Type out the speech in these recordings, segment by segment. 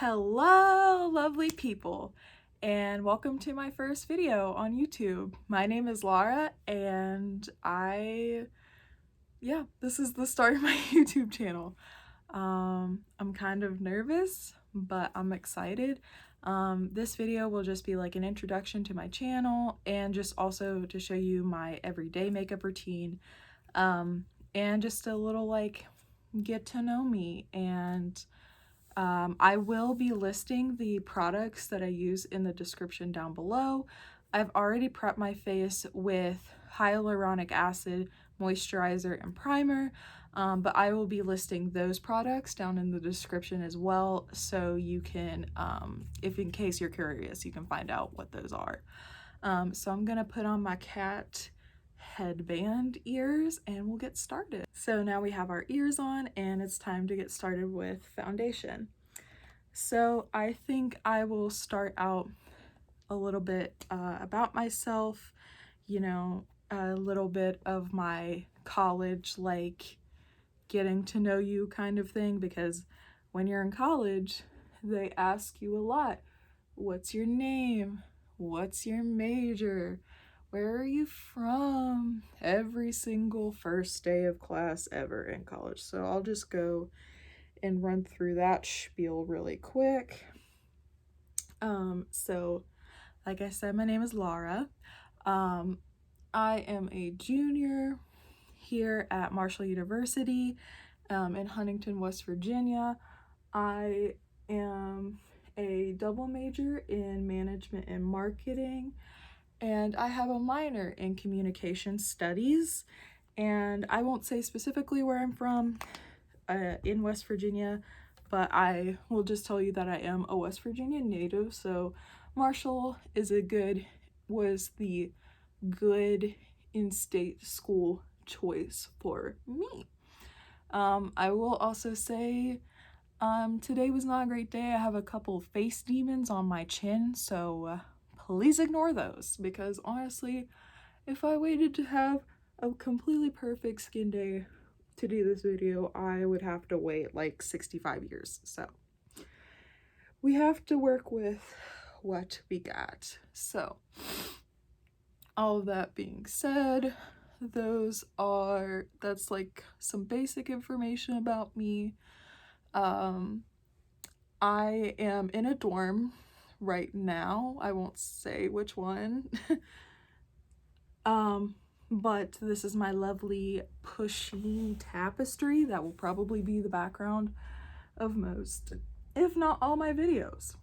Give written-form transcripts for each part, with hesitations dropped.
Hello, lovely people, and welcome to my first video on YouTube. My name is Laura, and this is the start of my YouTube channel. I'm kind of nervous, but I'm excited. This video will just be like an introduction to my channel and just also to show you my everyday makeup routine, and just a little like get to know me. And I will be listing the products that I use in the description down below. I've already prepped my face with hyaluronic acid, moisturizer, and primer, but I will be listing those products down in the description as well, so you can, if in case you're curious, you can find out what those are. So I'm gonna put on my cat headband ears and we'll get started. So now we have our ears on and it's time to get started with foundation. So I think I will start out a little bit about myself, you know, a little bit of my college, like getting to know you kind of thing, because when you're in college, they ask you a lot. What's your name? What's your major? Where are you from? Every single first day of class ever in college. So I'll just go and run through that spiel really quick. So like I said, my name is Laura. I am a junior here at Marshall University in Huntington, West Virginia. I am a double major in management and marketing, and I have a minor in communication studies. And I won't say specifically where I'm from in West Virginia, but I will just tell you that I am a West Virginia native, so Marshall was the good in-state school choice for me. I will also say today was not a great day. I have a couple face demons on my chin, so please ignore those, because honestly, if I waited to have a completely perfect skin day to do this video, I would have to wait like 65 years. So we have to work with what we got. So all of that being said, that's like some basic information about me. I am in a dorm right now. I won't say which one. But this is my lovely pushing tapestry that will probably be the background of most, if not all, my videos.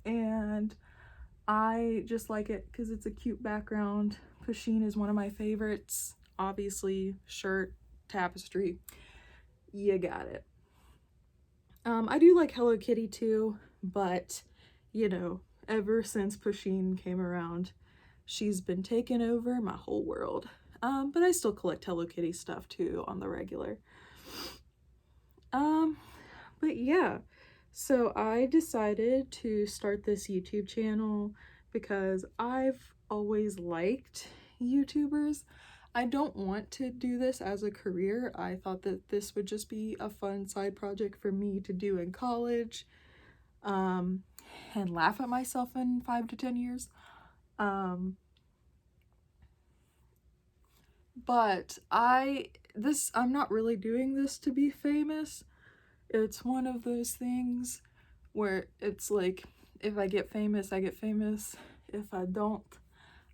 And I just like it because it's a cute background. Pushing is one of my favorites. Obviously, shirt, tapestry, you got it. I do like Hello Kitty too, but you know, ever since Pusheen came around, she's been taking over my whole world. But I still collect Hello Kitty stuff too on the regular. But yeah, so I decided to start this YouTube channel because I've always liked YouTubers. I don't want to do this as a career. I thought that this would just be a fun side project for me to do in college, and laugh at myself in 5 to 10 years. But I'm not really doing this to be famous. It's one of those things where it's like, if I get famous, I get famous. If I don't,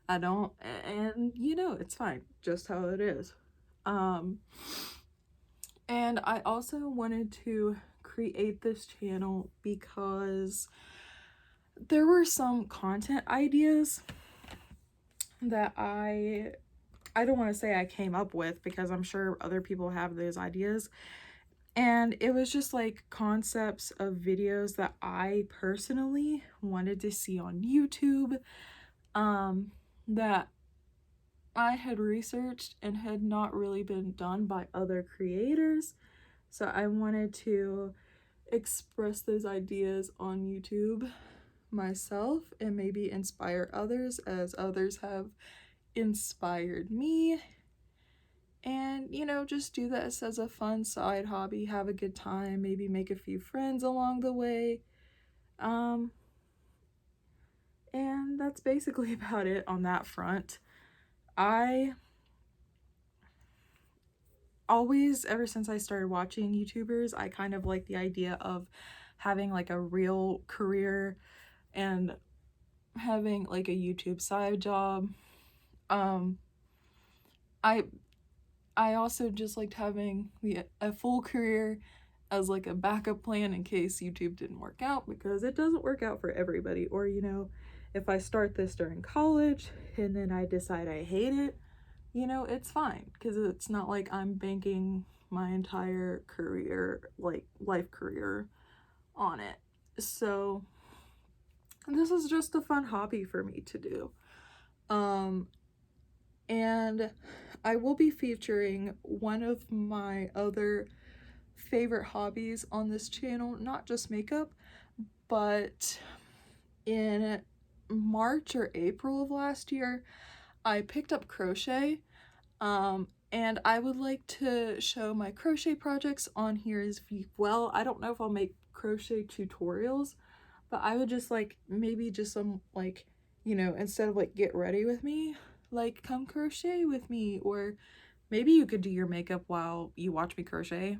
I don't, and you know, it's fine, just how it is. And I also wanted to create this channel because there were some content ideas that I don't want to say I came up with, because I'm sure other people have those ideas. And it was just like concepts of videos that I personally wanted to see on YouTube, that I had researched and had not really been done by other creators. So I wanted to express those ideas on YouTube myself and maybe inspire others, as others have inspired me. and, you know, just do this as a fun side hobby, have a good time, maybe make a few friends along the way. And that's basically about it on that front. I always, ever since I started watching YouTubers, I kind of like the idea of having like a real career and having like a YouTube side job. I I also just liked having a full career as like a backup plan in case YouTube didn't work out, because it doesn't work out for everybody. Or, you know, if I start this during college and then I decide I hate it, you know, it's fine, because it's not like I'm banking my entire career, like life career, on it. So this is just a fun hobby for me to do. And I will be featuring one of my other favorite hobbies on this channel, not just makeup, but in March or April of last year, I picked up crochet, and I would like to show my crochet projects on here as well. I don't know if I'll make crochet tutorials, but I would just like maybe just some like, you know, instead of like get ready with me, like come crochet with me, or maybe you could do your makeup while you watch me crochet.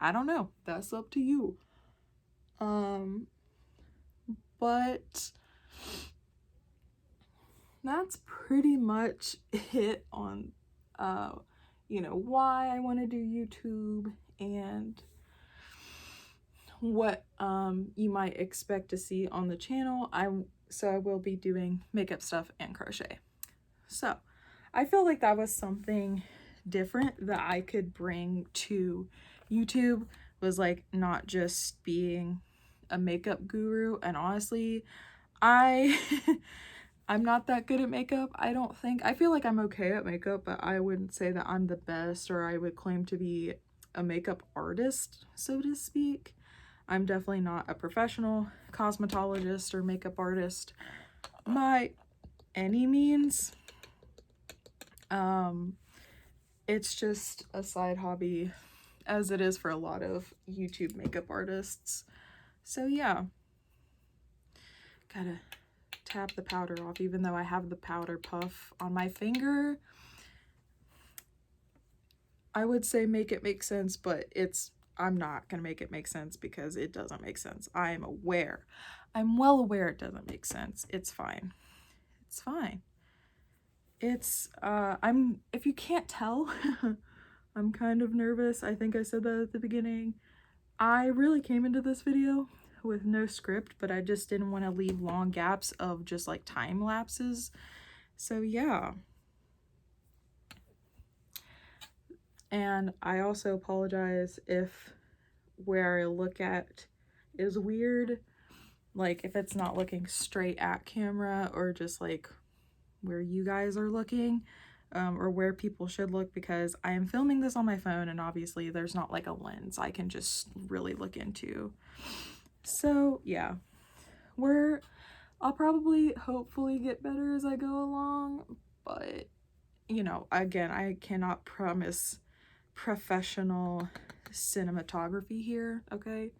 I don't know, that's up to you. But that's pretty much it on you know, why I want to do YouTube and what you might expect to see on the channel. I will be doing makeup stuff and crochet. So I feel like that was something different that I could bring to YouTube, was like not just being a makeup guru. And honestly, I'm not that good at makeup, I don't think. I feel like I'm okay at makeup, but I wouldn't say that I'm the best, or I would claim to be a makeup artist, so to speak. I'm definitely not a professional cosmetologist or makeup artist by any means. It's just a side hobby, as it is for a lot of YouTube makeup artists. So yeah, gotta tap the powder off, even though I have the powder puff on my finger. I would say make it make sense, but I'm not gonna make it make sense because it doesn't make sense. I'm well aware it doesn't make sense. It's fine. It's fine. If you can't tell, I'm kind of nervous. I think I said that at the beginning. I really came into this video with no script, but I just didn't want to leave long gaps of just like time lapses. So yeah. And I also apologize if where I look at is weird, like if it's not looking straight at camera, or just like where you guys are looking, or where people should look, because I am filming this on my phone and obviously there's not like a lens I can just really look into. So yeah, I'll probably hopefully get better as I go along, but you know, again, I cannot promise professional cinematography here, okay?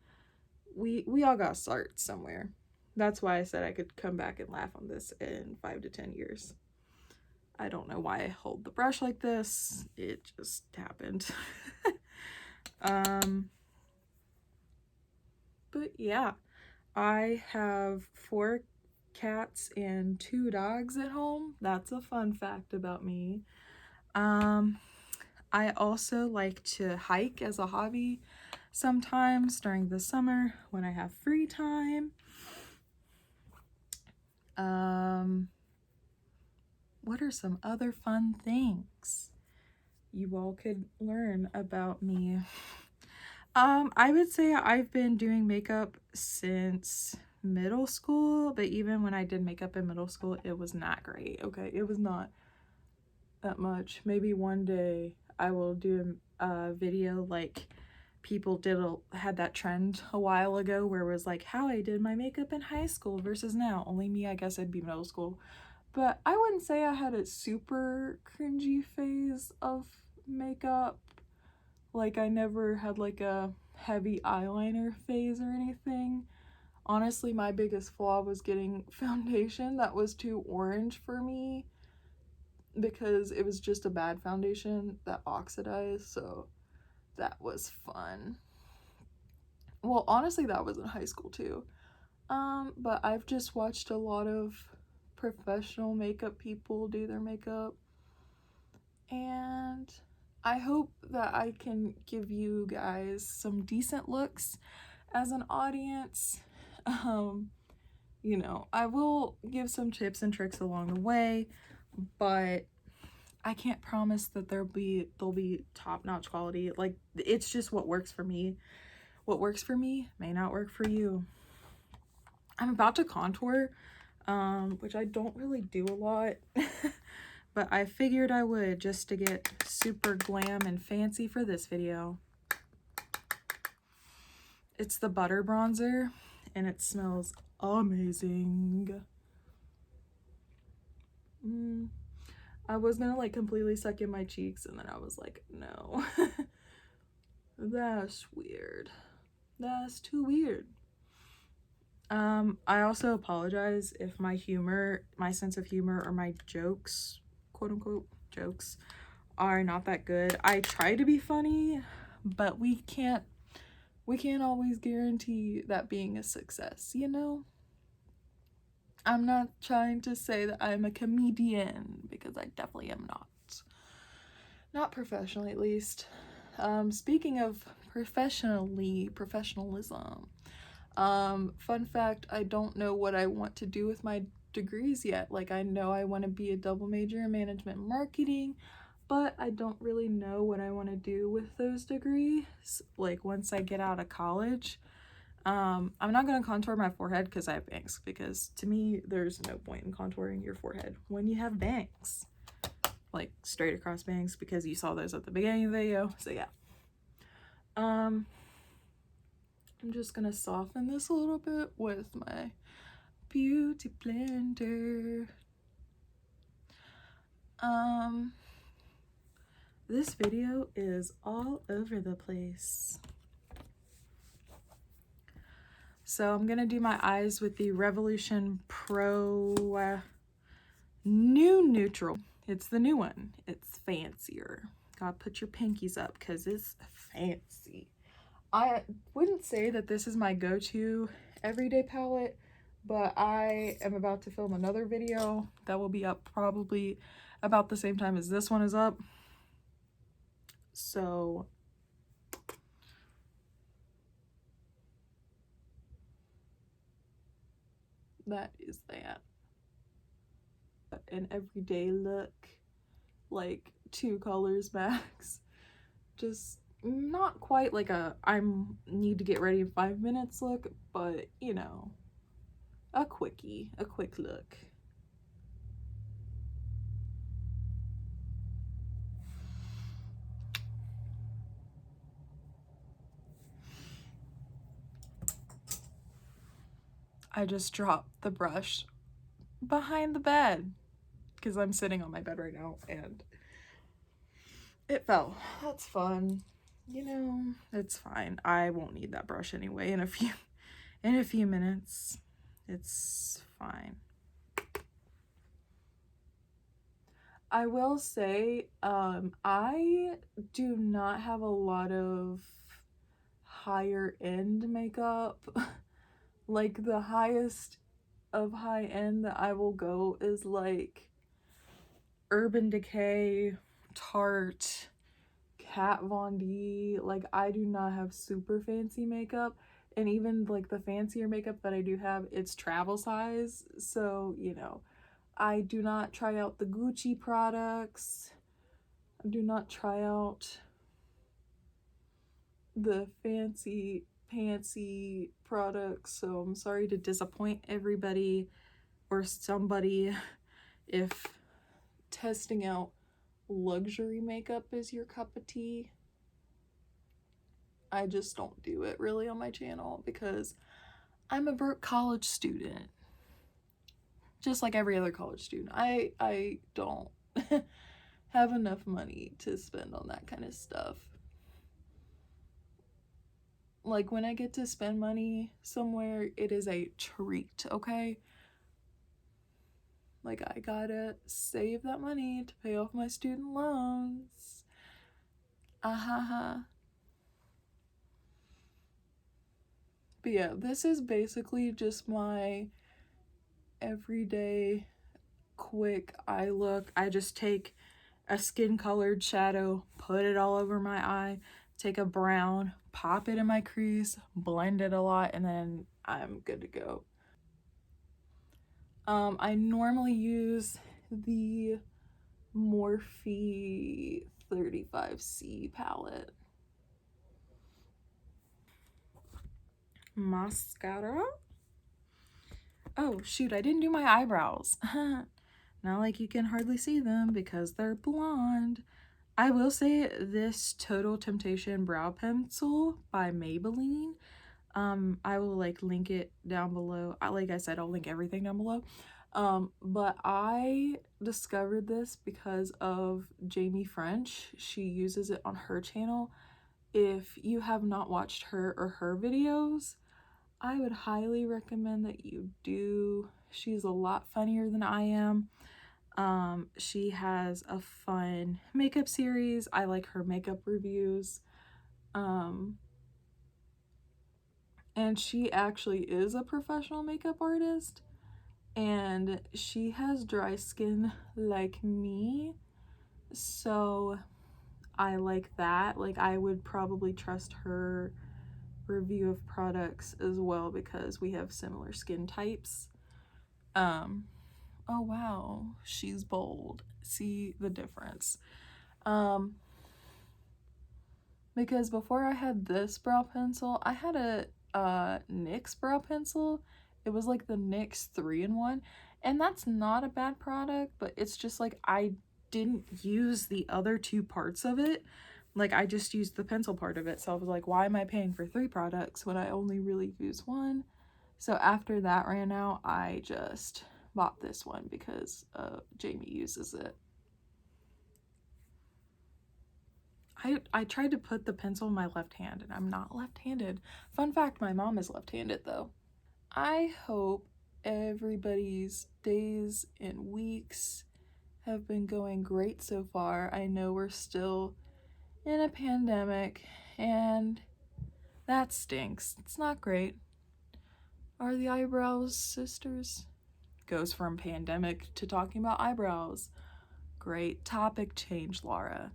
We all gotta start somewhere. That's why I said I could come back and laugh on this in 5 to 10 years. I don't know why I hold the brush like this. It just happened. But yeah, I have 4 cats and 2 dogs at home. That's a fun fact about me. I also like to hike as a hobby sometimes during the summer when I have free time. What are some other fun things you all could learn about me? I would say I've been doing makeup since middle school, but even when I did makeup in middle school, it was not great, okay? It was not that much. Maybe one day I will do a video like people had that trend a while ago where it was like how I did my makeup in high school versus now. Only me, I guess it'd be middle school. But I wouldn't say I had a super cringy phase of makeup. Like, I never had like a heavy eyeliner phase or anything. Honestly, my biggest flaw was getting foundation that was too orange for me, because it was just a bad foundation that oxidized, so that was fun. Well, honestly, that was in high school too. But I've just watched a lot of professional makeup people do their makeup, and I hope that I can give you guys some decent looks as an audience. You know, I will give some tips and tricks along the way, but I can't promise that they'll be top-notch quality. Like, it's just what works for me. What works for me may not work for you. I'm about to contour, which I don't really do a lot, but I figured I would, just to get super glam and fancy for this video. It's the Butter Bronzer, and it smells amazing. I was gonna like completely suck in my cheeks, and then I was like, no. That's weird. That's too weird. I also apologize if my sense of humor, or my jokes, quote unquote jokes, are not that good. I try to be funny, but we can't always guarantee that being a success, you know? I'm not trying to say that I'm a comedian, because I definitely am not. Not professionally, at least. Speaking of professionalism, fun fact, I don't know what I want to do with my degrees yet. Like, I know I want to be a double major in management and marketing, but I don't really know what I want to do with those degrees, like, once I get out of college. I'm not going to contour my forehead because I have bangs, because to me, there's no point in contouring your forehead when you have bangs. Like, straight across bangs, because you saw those at the beginning of the video, so yeah. I'm just gonna soften this a little bit with my beauty blender. This video is all over the place. So I'm gonna do my eyes with the Revolution Pro New Neutral. It's the new one. It's fancier. Gotta put your pinkies up because it's fancy. I wouldn't say that this is my go-to everyday palette, but I am about to film another video that will be up probably about the same time as this one is up. So that is that. An everyday look, like 2 colors max. Just not quite like a need to get ready in 5 minutes look, but you know, a quick look. I just dropped the brush behind the bed because I'm sitting on my bed right now and it fell. That's fun. You know, it's fine. I won't need that brush anyway in a few minutes. It's fine. I will say, I do not have a lot of higher end makeup. Like, the highest of high end that I will go is like Urban Decay, Tarte, Kat Von D. Like, I do not have super fancy makeup, and even like the fancier makeup that I do have, it's travel size, so you know, I do not try out the Gucci products. I do not try out the fancy pantsy products, so I'm sorry to disappoint everybody or somebody if testing out luxury makeup is your cup of tea. I just don't do it really on my channel because I'm a broke college student. Just like every other college student. I don't have enough money to spend on that kind of stuff. Like, when I get to spend money somewhere, it is a treat, okay? Like, I gotta save that money to pay off my student loans. But yeah, this is basically just my everyday quick eye look. I just take a skin colored shadow, put it all over my eye, take a brown, pop it in my crease, blend it a lot, and then I'm good to go. I normally use the Morphe 35C palette. Mascara. Oh shoot, I didn't do my eyebrows. Not like you can hardly see them because they're blonde. I will say this Total Temptation brow pencil by Maybelline, I will like link it down below. Like I said, I'll link everything down below. But I discovered this because of Jamie French. She uses it on her channel. If you have not watched her or her videos, I would highly recommend that you do. She's a lot funnier than I am. She has a fun makeup series. I like her makeup reviews. And she actually is a professional makeup artist, and she has dry skin like me, so I like that. Like, I would probably trust her review of products as well because we have similar skin types. Oh wow, she's bold. See the difference. Because before I had this brow pencil, I had a NYX brow pencil. It was like the NYX 3-in-1, and that's not a bad product, but it's just like I didn't use the other two parts of it. Like, I just used the pencil part of it, so I was like, why am I paying for 3 products when I only really use one? So after that ran out, I just bought this one because Jamie uses it. I tried to put the pencil in my left hand, and I'm not left-handed. Fun fact, my mom is left-handed though. I hope everybody's days and weeks have been going great so far. I know we're still in a pandemic, and that stinks. It's not great. Are the eyebrows sisters? Goes from pandemic to talking about eyebrows. Great topic change, Laura.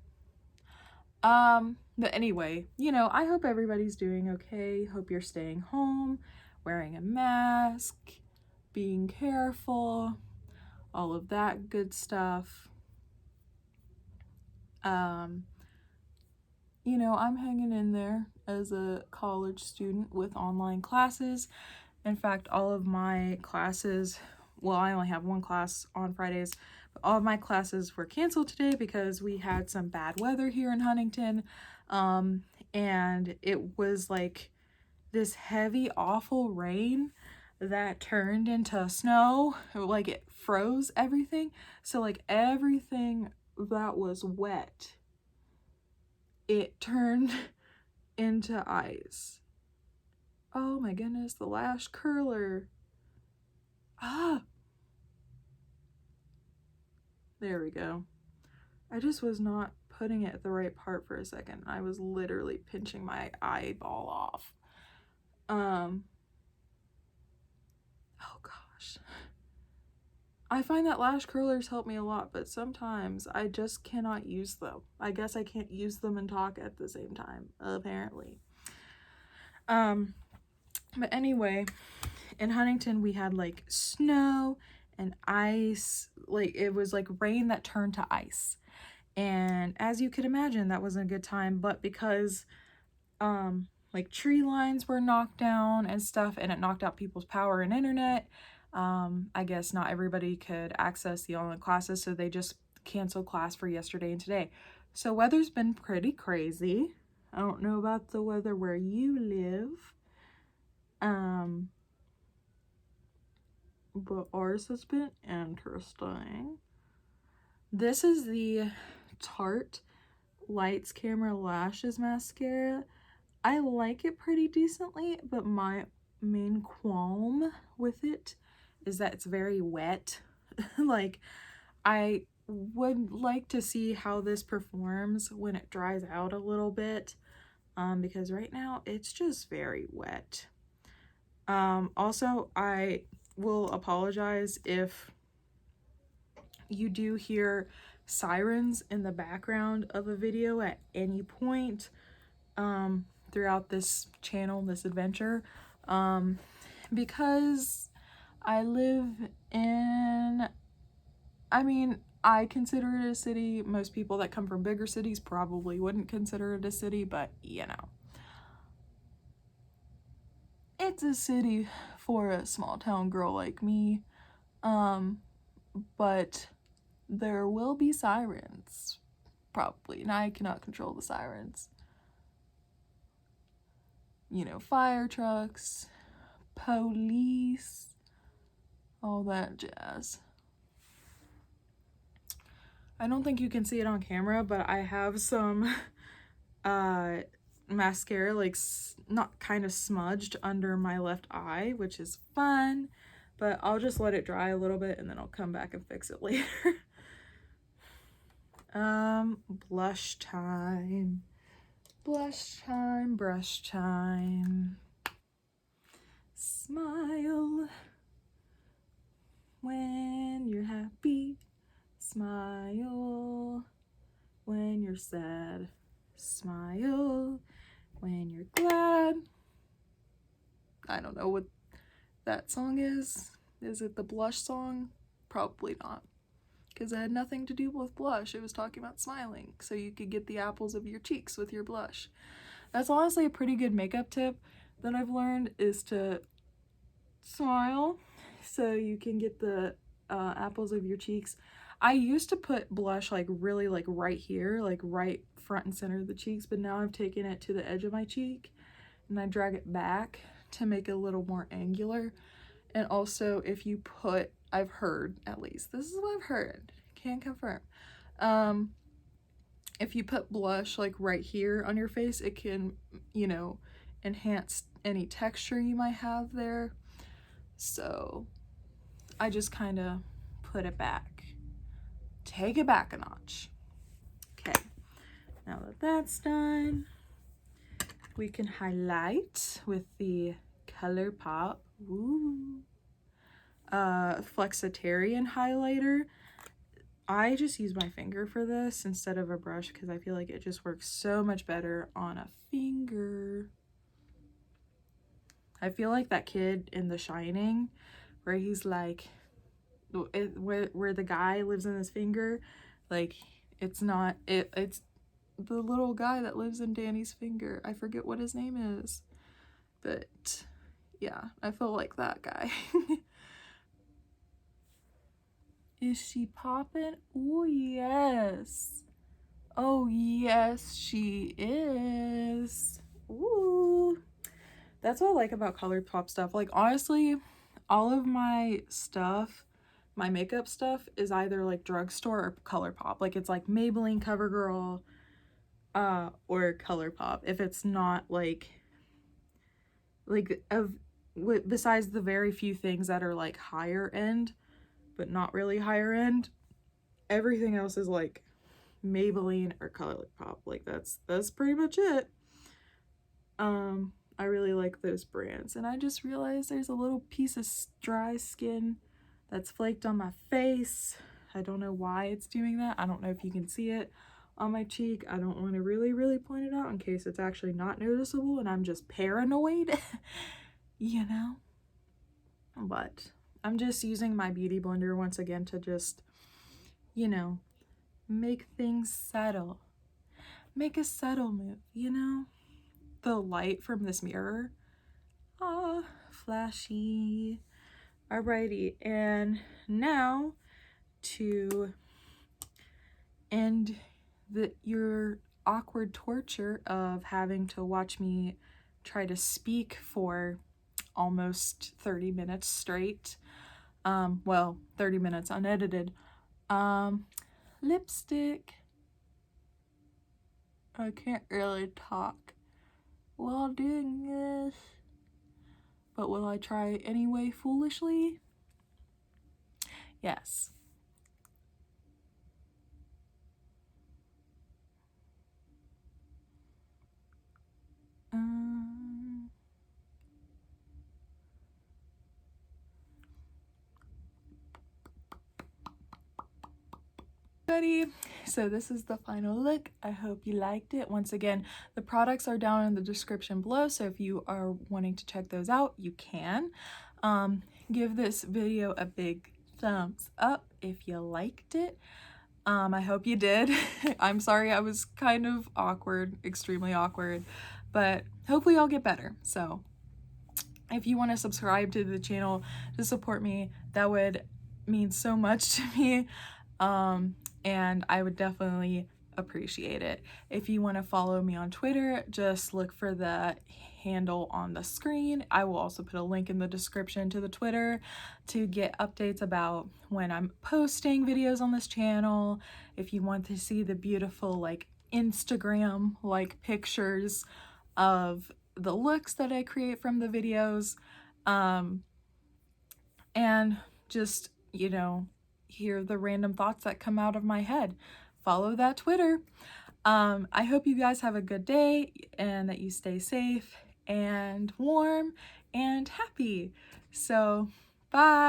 But anyway, you know, I hope everybody's doing okay. Hope you're staying home, wearing a mask, being careful, all of that good stuff. You know, I'm hanging in there as a college student with online classes. In fact, all of my classes, well, I only have one class on Fridays, but all of my classes were canceled today because we had some bad weather here in Huntington. And it was like this heavy, awful rain that turned into snow. Like, it froze everything. So like everything that was wet, it turned into ice. Oh my goodness, the lash curler. There we go. I just was not putting it at the right part for a second. I was literally pinching my eyeball off. Oh gosh. I find that lash curlers help me a lot, but sometimes I just cannot use them. I guess I can't use them and talk at the same time, apparently. But anyway, in Huntington we had like snow and ice. Like, it was like rain that turned to ice. And as you could imagine, that wasn't a good time, but because like tree lines were knocked down and stuff, and it knocked out people's power and internet, I guess not everybody could access the online classes, so they just canceled class for yesterday and today. So weather's been pretty crazy. I don't know about the weather where you live, but ours has been interesting. This is the Tarte Lights Camera Lashes mascara. I like it pretty decently, but my main qualm with it is that it's very wet. Like, I would like to see how this performs when it dries out a little bit, because right now it's just very wet. Also, I will apologize if you do hear sirens in the background of a video at any point throughout this channel, this adventure, because I live in, I mean, I consider it a city. Most people that come from bigger cities probably wouldn't consider it a city, but you know, it's a city for a small town girl like me. But there will be sirens, probably, and I cannot control the sirens. You know, fire trucks, police, all that jazz. I don't think you can see it on camera, but I have some mascara, like, not kind of smudged under my left eye, which is fun, but I'll just let it dry a little bit and then I'll come back and fix it later. Blush time. Blush time, brush time. Smile when you're happy. Smile when you're sad. Smile when you're glad. I don't know what that song is. Is it the blush song? Probably not, because it had nothing to do with blush. It was talking about smiling, so you could get the apples of your cheeks with your blush. That's honestly a pretty good makeup tip that I've learned, is to smile so you can get the apples of your cheeks. I used to put blush like really like right here, like right front and center of the cheeks, but now I've taken it to the edge of my cheek and I drag it back to make it a little more angular. And also, if you put, I've heard, at least this is what I've heard, can't confirm, if you put blush like right here on your face, it can, you know, enhance any texture you might have there. So I just kind of put it back, take it back a notch. Okay, now that that's done, we can highlight with the Colourpop Flexitarian highlighter. I just use my finger for this instead of a brush because I feel like it just works so much better on a finger. I feel like that kid in The Shining where he's like, where the guy lives in his finger, like, it's not, it's the little guy that lives in Danny's finger. I forget what his name is, but yeah, I feel like that guy. Is she popping? Oh yes. Oh yes, she is. Ooh. That's what I like about Colourpop stuff. Like, honestly, all of my stuff, my makeup stuff, is either like drugstore or Colourpop. Like, it's like Maybelline, CoverGirl, or Colourpop. If it's not like besides the very few things that are like higher end, but not really higher end, everything else is like Maybelline or Colourpop. Like, that's pretty much it. I really like those brands, and I just realized there's a little piece of dry skin that's flaked on my face. I don't know why it's doing that. I don't know if you can see it on my cheek. I don't want to really point it out in case it's actually not noticeable and I'm just paranoid. You know, but I'm just using my beauty blender once again to just, you know, make things settle. Make a subtle move, you know? The light from this mirror. Ah, flashy. Alrighty, and now to end your awkward torture of having to watch me try to speak for almost 30 minutes straight. Well, 30 minutes unedited. Lipstick. I can't really talk while doing this, but will I try anyway foolishly? Yes. So this is the final look. I hope you liked it. Once again, the products are down in the description below, so if you are wanting to check those out, you can. Give this video a big thumbs up if you liked it. I hope you did. I'm sorry I was kind of awkward, extremely awkward, but hopefully I'll get better. So if you want to subscribe to the channel to support me, that would mean so much to me. And I would definitely appreciate it. If you want to follow me on Twitter, just look for the handle on the screen. I will also put a link in the description to the Twitter to get updates about when I'm posting videos on this channel. If you want to see the beautiful like Instagram like pictures of the looks that I create from the videos, and just, you know, hear the random thoughts that come out of my head, follow that Twitter. I hope you guys have a good day and that you stay safe and warm and happy. So, bye.